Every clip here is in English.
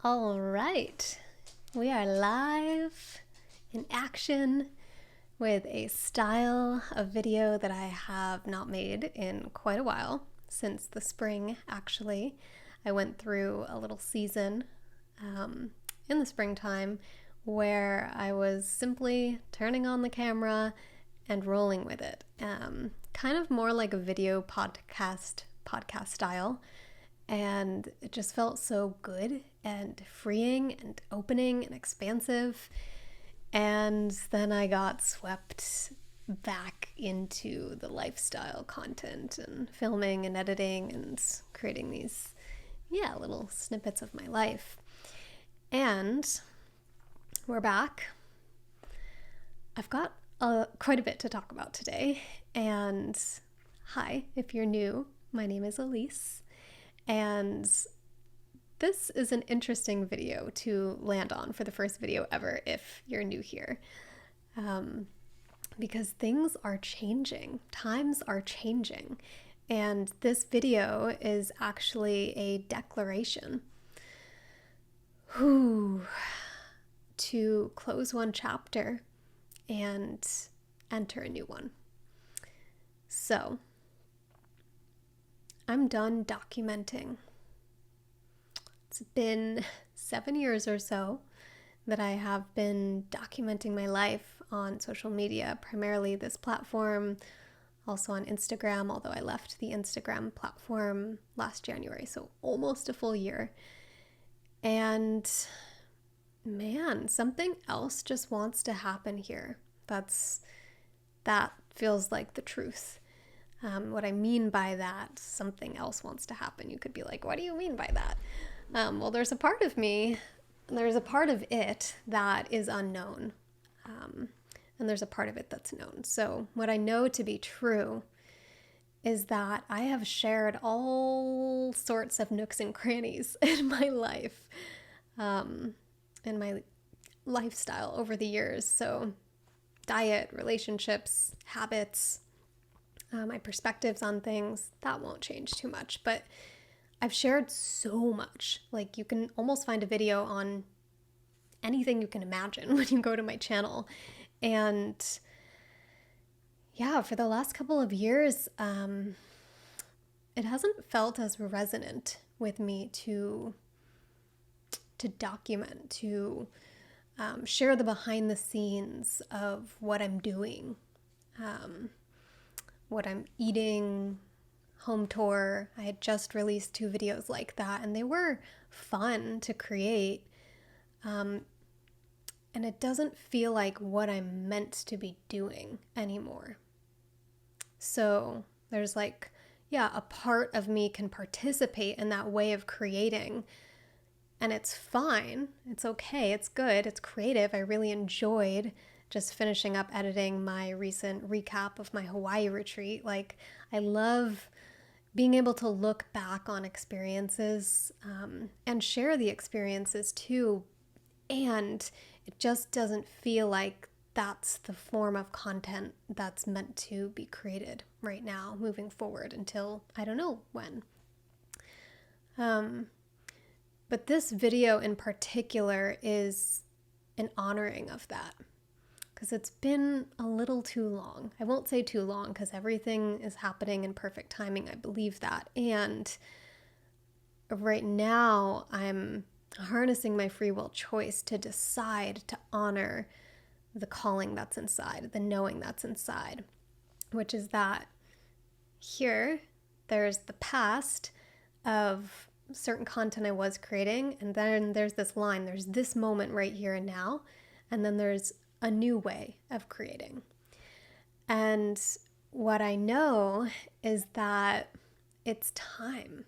All right, we are live in action with a style of video that I have not made in quite a while, since the spring actually. I went through a little season in the springtime where I was simply turning on the camera and rolling with it. Kind of more like a video podcast style. And it just felt so good and freeing and opening and expansive. And then I got swept back into the lifestyle content and filming and editing and creating these, little snippets of my life. And we're back. I've got quite a bit to talk about today. And hi, if you're new, my name is Elise. And this is an interesting video to land on for the first video ever if you're new here. Because things are changing, times are changing. And this video is actually a declaration to close one chapter and enter a new one. So, I'm done documenting. It's been 7 years or so that I have been documenting my life on social media, primarily this platform, also on Instagram, although I left the Instagram platform last January, so almost a full year. And man, something else just wants to happen here. That feels like the truth. What I mean by that, something else wants to happen. You could be like, what do you mean by that? Well, there's a part of me, there's a part of it that is unknown. And there's a part of it that's known. So what I know to be true is that I have shared all sorts of nooks and crannies in my life, in my lifestyle over the years. So diet, relationships, habits, my perspectives on things, that won't change too much. But I've shared so much. Like, you can almost find a video on anything you can imagine when you go to my channel. And for the last couple of years, it hasn't felt as resonant with me to document, to share the behind the scenes of what I'm doing, what I'm eating, home tour. I had just released 2 videos like that, and they were fun to create. And it doesn't feel like what I'm meant to be doing anymore. So there's a part of me can participate in that way of creating, and it's fine. It's okay. It's good. It's creative. I really enjoyed just finishing up editing my recent recap of my Hawaii retreat. Like, I love being able to look back on experiences and share the experiences too. And it just doesn't feel like that's the form of content that's meant to be created right now, moving forward until I don't know when. But this video in particular is an honoring of that, because it's been a little too long. I won't say too long, because everything is happening in perfect timing. I believe that. And right now I'm harnessing my free will choice to decide to honor the calling that's inside, the knowing that's inside, which is that here there's the past of certain content I was creating, and then there's this line, there's this moment right here and now, and then there's a new way of creating. And what I know is that it's time.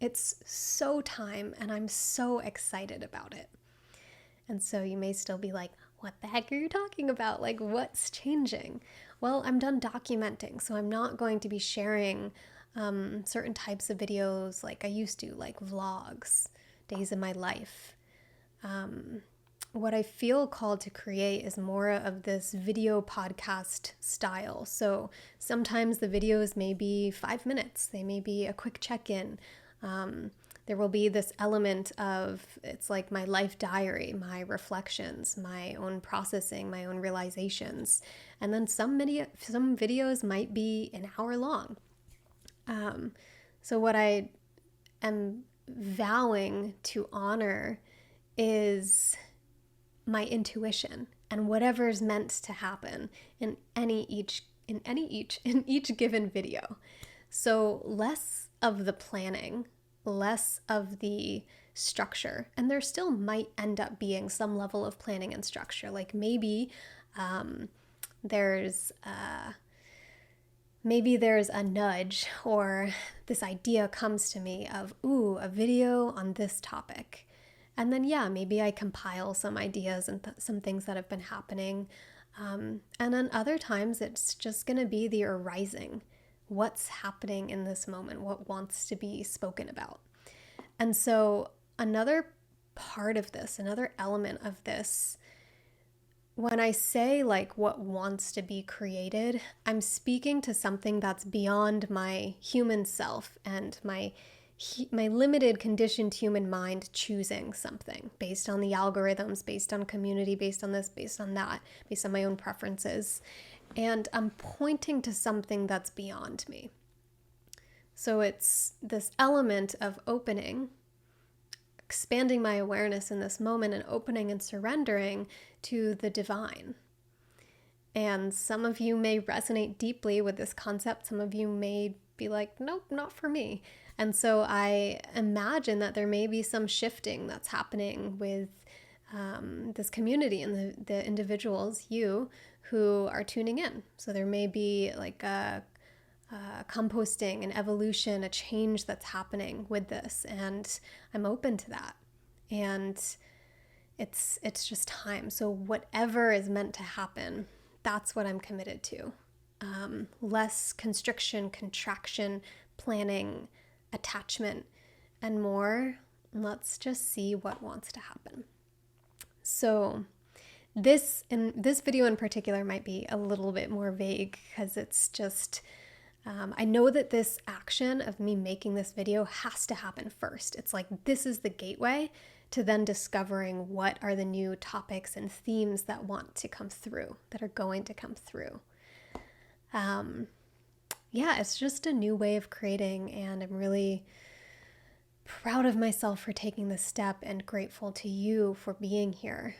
It's so time, and I'm so excited about it. And so you may still be like, what the heck are you talking about? Like, what's changing? Well, I'm done documenting, so I'm not going to be sharing certain types of videos like I used to, like vlogs, days in my life. What I feel called to create is more of this video podcast style. So sometimes the videos may be 5 minutes. They may be a quick check-in. There will be this element of, it's like my life diary, my reflections, my own processing, my own realizations. And then some videos might be an hour long. So what I am vowing to honor is my intuition and whatever's meant to happen in each given video. So less of the planning, less of the structure, and there still might end up being some level of planning and structure. Like maybe there's a nudge, or this idea comes to me of, a video on this topic. And then, maybe I compile some ideas and some things that have been happening. And then other times it's just going to be the arising. What's happening in this moment? What wants to be spoken about? And so another part of this, another element of this, when I say like what wants to be created, I'm speaking to something that's beyond my human self and my limited conditioned human mind choosing something based on the algorithms, based on community, based on this, based on that, based on my own preferences. And I'm pointing to something that's beyond me. So it's this element of opening, expanding my awareness in this moment and opening and surrendering to the divine. And some of you may resonate deeply with this concept. Some of you may be like, nope, not for me. And so I imagine that there may be some shifting that's happening with this community and the individuals, you, who are tuning in. So there may be like a composting, an evolution, a change that's happening with this. And I'm open to that. And it's just time. So whatever is meant to happen, that's what I'm committed to. Less constriction, contraction, planning, attachment, and more. Let's just see what wants to happen. So this video in particular might be a little bit more vague because it's just, I know that this action of me making this video has to happen first. It's like, this is the gateway to then discovering what are the new topics and themes that want to come through, that are going to come through. It's just a new way of creating, and I'm really proud of myself for taking this step and grateful to you for being here.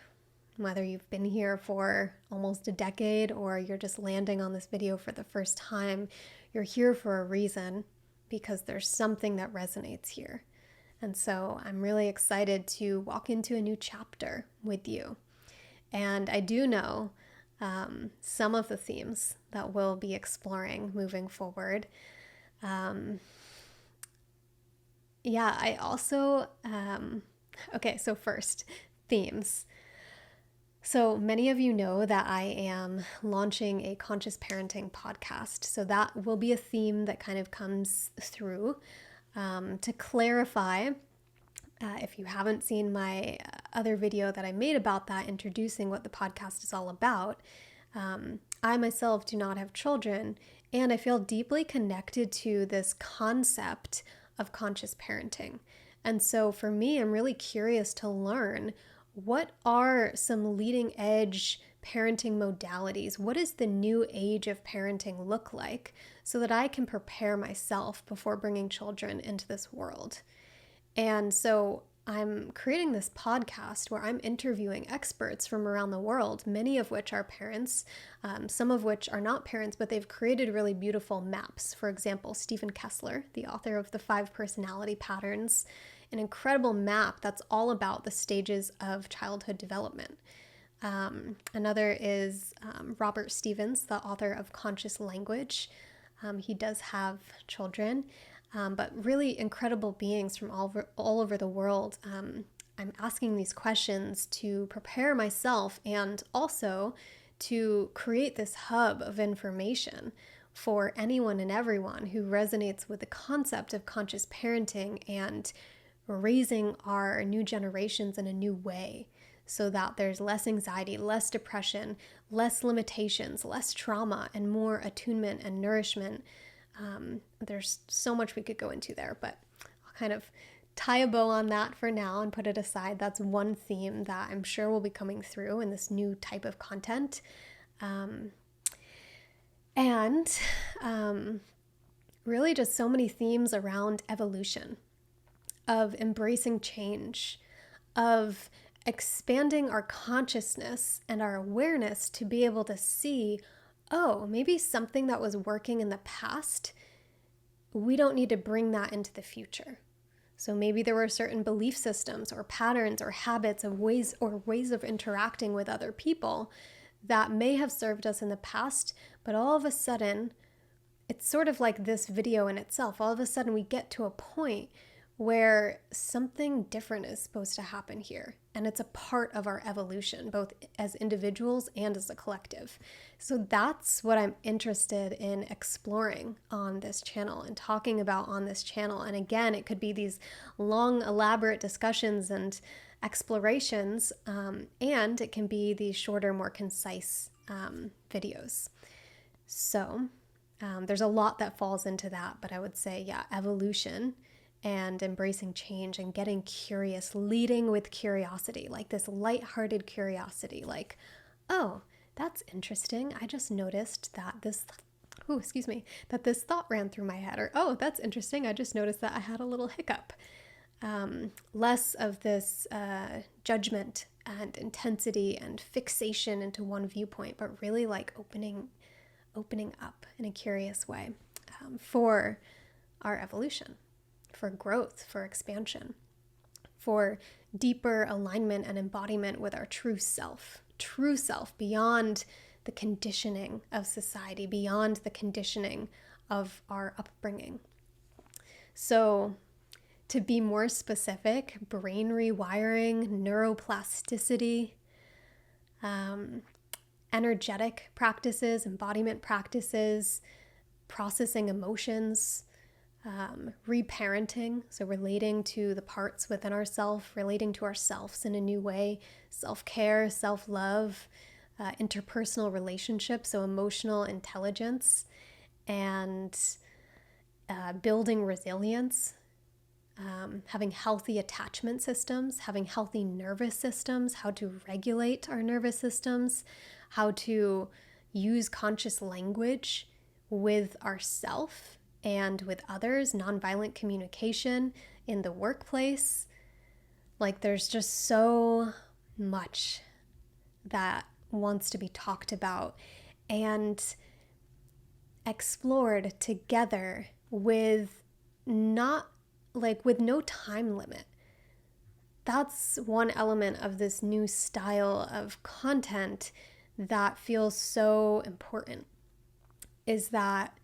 Whether you've been here for almost a decade or you're just landing on this video for the first time, you're here for a reason, because there's something that resonates here. And so I'm really excited to walk into a new chapter with you. And I do know some of the themes that we'll be exploring moving forward. I also, so first, themes. So many of you know that I am launching a conscious parenting podcast. So that will be a theme that kind of comes through. To clarify, if you haven't seen my other video that I made about that, introducing what the podcast is all about, I myself do not have children, and I feel deeply connected to this concept of conscious parenting. And so for me, I'm really curious to learn, what are some leading edge parenting modalities? What does the new age of parenting look like, so that I can prepare myself before bringing children into this world? And so I'm creating this podcast where I'm interviewing experts from around the world, many of which are parents, some of which are not parents, but they've created really beautiful maps. For example, Stephen Kessler, the author of the 5 Personality Patterns, an incredible map that's all about the stages of childhood development. Another is Robert Stevens, the author of Conscious Language. He does have children. But really incredible beings from all over the world. I'm asking these questions to prepare myself, and also to create this hub of information for anyone and everyone who resonates with the concept of conscious parenting and raising our new generations in a new way, so that there's less anxiety, less depression, less limitations, less trauma, and more attunement and nourishment. There's so much we could go into there, but I'll kind of tie a bow on that for now and put it aside. That's one theme that I'm sure will be coming through in this new type of content. And really just so many themes around evolution, of embracing change, of expanding our consciousness and our awareness to be able to see, oh, maybe something that was working in the past, we don't need to bring that into the future. So maybe there were certain belief systems or patterns or habits of ways of interacting with other people that may have served us in the past, but all of a sudden, it's sort of like this video in itself. All of a sudden we get to a point where something different is supposed to happen here. And it's a part of our evolution, both as individuals and as a collective. So that's what I'm interested in exploring on this channel and talking about on this channel. And again, it could be these long, elaborate discussions and explorations, and it can be these shorter, more concise videos. So there's a lot that falls into that, but I would say, yeah, evolution and embracing change and getting curious, leading with curiosity, like this lighthearted curiosity, like, oh, that's interesting. I just noticed that this thought ran through my head, or, oh, that's interesting. I just noticed that I had a little hiccup. Less of this judgment and intensity and fixation into one viewpoint, but really like opening up in a curious way for our evolution, for growth, for expansion, for deeper alignment and embodiment with our true self beyond the conditioning of society, beyond the conditioning of our upbringing. So to be more specific, brain rewiring, neuroplasticity, energetic practices, embodiment practices, processing emotions, reparenting, so relating to the parts within ourselves, relating to ourselves in a new way, self-care, self-love, interpersonal relationships, so emotional intelligence, and building resilience, having healthy attachment systems, having healthy nervous systems, how to regulate our nervous systems, how to use conscious language with ourself and with others, nonviolent communication in the workplace. Like there's just so much that wants to be talked about and explored together with no time limit. That's one element of this new style of content that feels so important, is that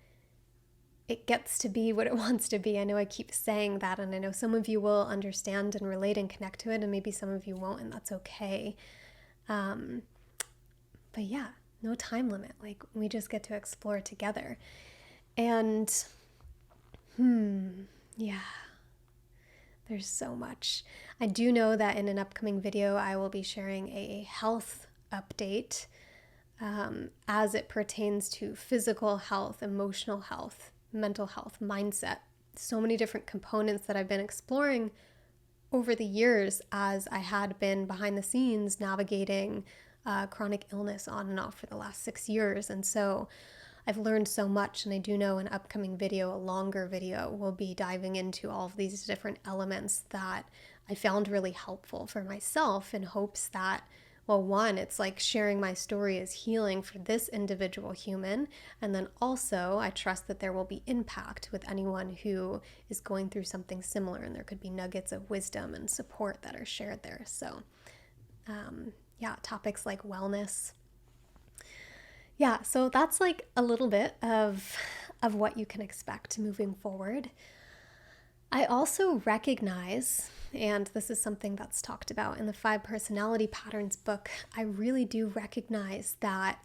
it gets to be what it wants to be. I know I keep saying that, and I know some of you will understand and relate and connect to it, and maybe some of you won't, and that's okay. But yeah, no time limit. Like, we just get to explore together. And, yeah, there's so much. I do know that in an upcoming video, I will be sharing a health update as it pertains to physical health, emotional health, mental health, mindset. So many different components that I've been exploring over the years as I had been behind the scenes navigating chronic illness on and off for the last 6 years. And so I've learned so much, and I do know an upcoming video, a longer video, will be diving into all of these different elements that I found really helpful for myself, in hopes that, well, one, it's like sharing my story as healing for this individual human. And then also, I trust that there will be impact with anyone who is going through something similar, and there could be nuggets of wisdom and support that are shared there. So, yeah, topics like wellness. Yeah, so that's like a little bit of what you can expect moving forward. I also recognize, and this is something that's talked about in the 5 Personality Patterns book, I really do recognize that,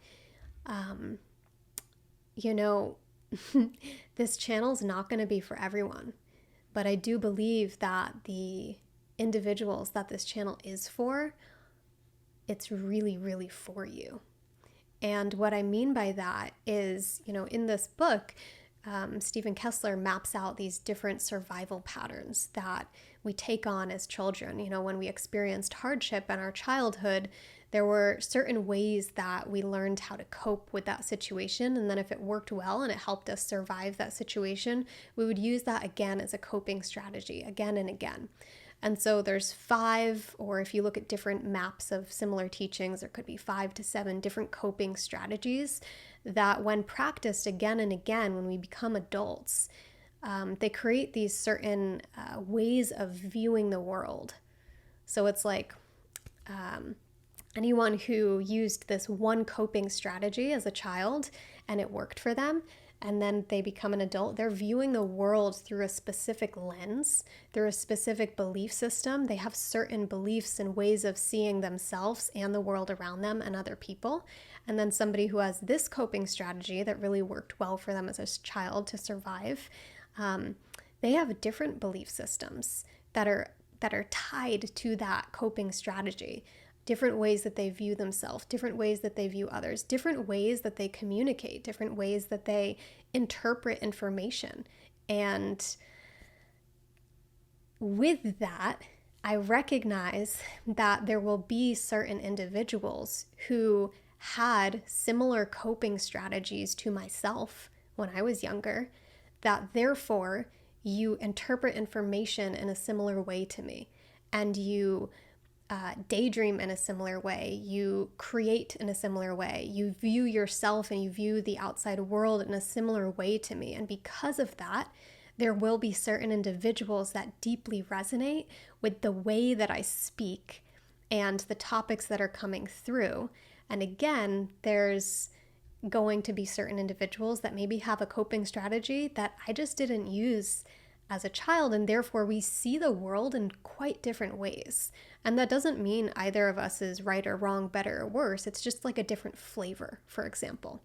this channel is not going to be for everyone. But I do believe that the individuals that this channel is for, it's really, really for you. And what I mean by that is, in this book, Stephen Kessler maps out these different survival patterns that we take on as children. You know, when we experienced hardship in our childhood, there were certain ways that we learned how to cope with that situation. And then if it worked well and it helped us survive that situation, we would use that again as a coping strategy again and again. And so there's 5, or if you look at different maps of similar teachings, there could be 5 to 7 different coping strategies that when practiced again and again, when we become adults, they create these certain ways of viewing the world. So it's like anyone who used this one coping strategy as a child and it worked for them, and then they become an adult, they're viewing the world through a specific lens, through a specific belief system. They have certain beliefs and ways of seeing themselves and the world around them and other people. And then somebody who has this coping strategy that really worked well for them as a child to survive, they have different belief systems that are tied to that coping strategy. Different ways that they view themselves, different ways that they view others, different ways that they communicate, different ways that they interpret information. And with that, I recognize that there will be certain individuals who had similar coping strategies to myself when I was younger, that therefore you interpret information in a similar way to me, and you daydream in a similar way, you create in a similar way, you view yourself and you view the outside world in a similar way to me. And because of that, there will be certain individuals that deeply resonate with the way that I speak and the topics that are coming through. And again, there's going to be certain individuals that maybe have a coping strategy that I just didn't use as a child, and therefore we see the world in quite different ways. And that doesn't mean either of us is right or wrong, better or worse. It's just like a different flavor, for example.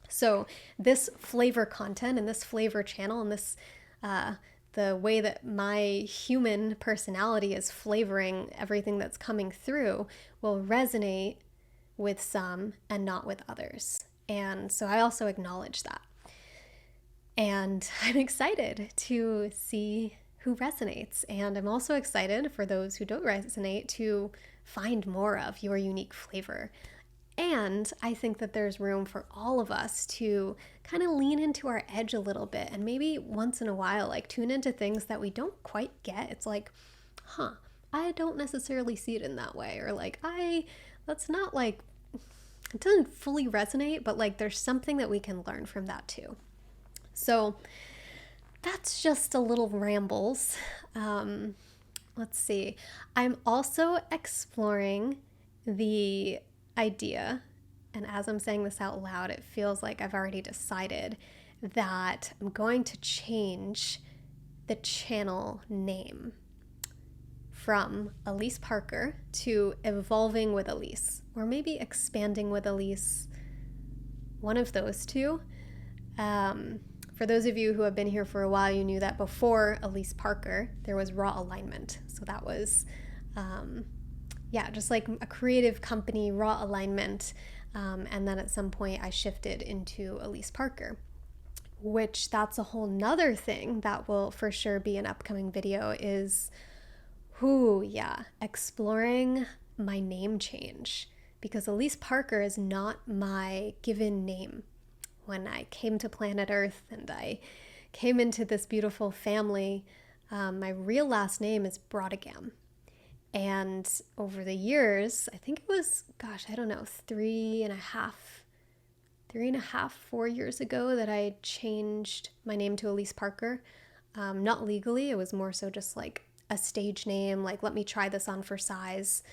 So this flavor content and this flavor channel and this the way that my human personality is flavoring everything that's coming through will resonate with some and not with others. And so I also acknowledge that. And I'm excited to see who resonates. And I'm also excited for those who don't resonate to find more of your unique flavor. And I think that there's room for all of us to kind of lean into our edge a little bit and maybe once in a while, like tune into things that we don't quite get. It's like, I don't necessarily see it in that way. Or like, that's not like, it doesn't fully resonate, but like there's something that we can learn from that too. So that's just a little rambles. Let's see. I'm also exploring the idea, and as I'm saying this out loud, it feels like I've already decided that I'm going to change the channel name from Elise Parker to Evolving with Elise, or maybe Expanding with Elise, one of those two. For those of you who have been here for a while, you knew that before Elise Parker, there was Raw Alignment. So that was, just like a creative company, Raw Alignment. And then at some point I shifted into Elise Parker, which that's a whole nother thing that will for sure be an upcoming video is, exploring my name change. Because Elise Parker is not my given name. When I came to planet Earth and I came into this beautiful family, my real last name is Brodigan. And over the years, I think it was, 4 years ago that I changed my name to Elise Parker. Not legally, it was more so just like a stage name, like let me try this on for size,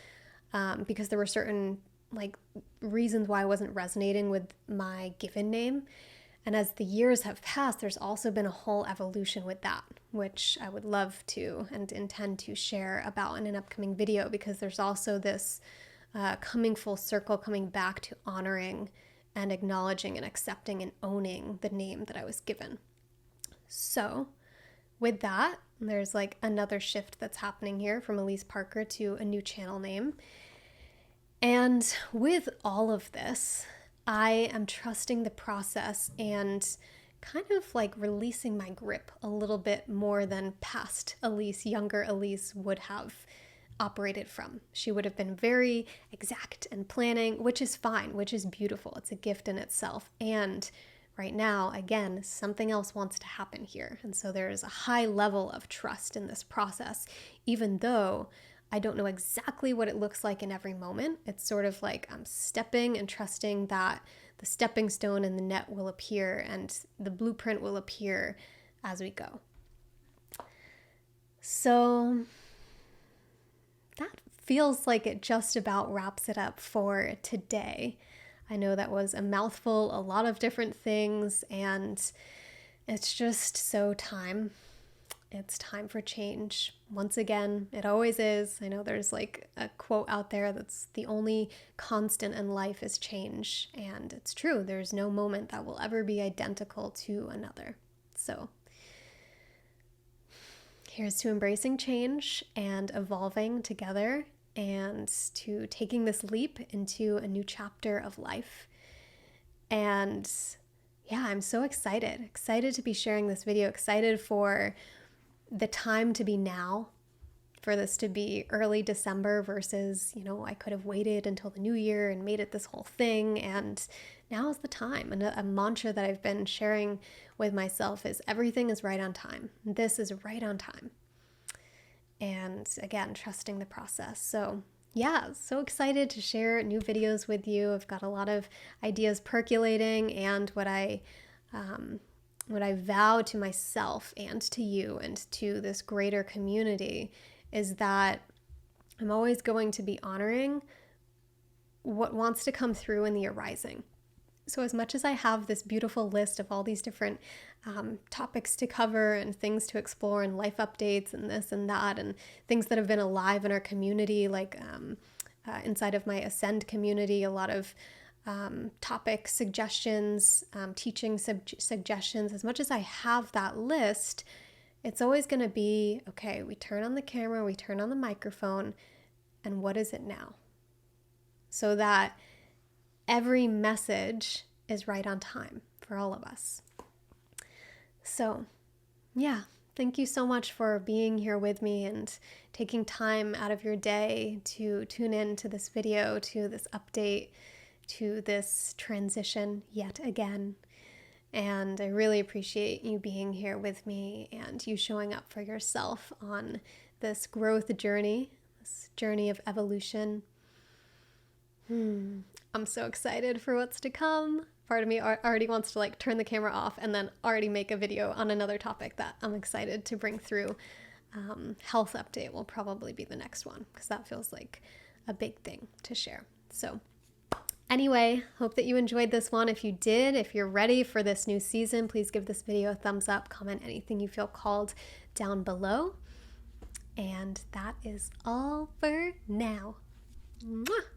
because there were certain like reasons why I wasn't resonating with my given name. And as the years have passed, there's also been a whole evolution with that, which I would love to and intend to share about in an upcoming video, because there's also this coming full circle, coming back to honoring and acknowledging and accepting and owning the name that I was given. So with that, there's like another shift that's happening here from Elise Parker to a new channel name. And with all of this, I am trusting the process and kind of like releasing my grip a little bit more than past Elise, younger Elise, would have operated from. She would have been very exact and planning, which is fine, which is beautiful. It's a gift in itself. And right now, again, something else wants to happen here. And so there is a high level of trust in this process, even though I don't know exactly what it looks like in every moment. It's sort of like I'm stepping and trusting that the stepping stone and the net will appear and the blueprint will appear as we go. So that feels like it just about wraps it up for today. I know that was a mouthful, a lot of different things, and it's just so time. It's time for change. Once again, it always is. I know there's like a quote out there that's the only constant in life is change. And it's true. There's no moment that will ever be identical to another. So here's to embracing change and evolving together and to taking this leap into a new chapter of life. And yeah, I'm so excited to be sharing this video, excited for the time to be now, for this to be early December versus, I could have waited until the new year and made it this whole thing. And now is the time. And a mantra that I've been sharing with myself is everything is right on time. This is right on time. And again, trusting the process. So yeah, so excited to share new videos with you. I've got a lot of ideas percolating, and what I vow to myself and to you and to this greater community is that I'm always going to be honoring what wants to come through in the arising. So as much as I have this beautiful list of all these different topics to cover and things to explore and life updates and this and that and things that have been alive in our community, like inside of my Ascend community, a lot of topic suggestions, teaching suggestions. As much as I have that list, it's always going to be, okay, we turn on the camera, we turn on the microphone, and what is it now? So that every message is right on time for all of us. So yeah, thank you so much for being here with me and taking time out of your day to tune in to this video, to this update, to this transition yet again. And I really appreciate you being here with me and you showing up for yourself on this growth journey, this journey of evolution. I'm so excited for what's to come. Part of me already wants to turn the camera off and then already make a video on another topic that I'm excited to bring through. Health update will probably be the next one because that feels like a big thing to share. So anyway, hope that you enjoyed this one. If you did, if you're ready for this new season, please give this video a thumbs up, comment anything you feel called down below. And that is all for now. Mwah!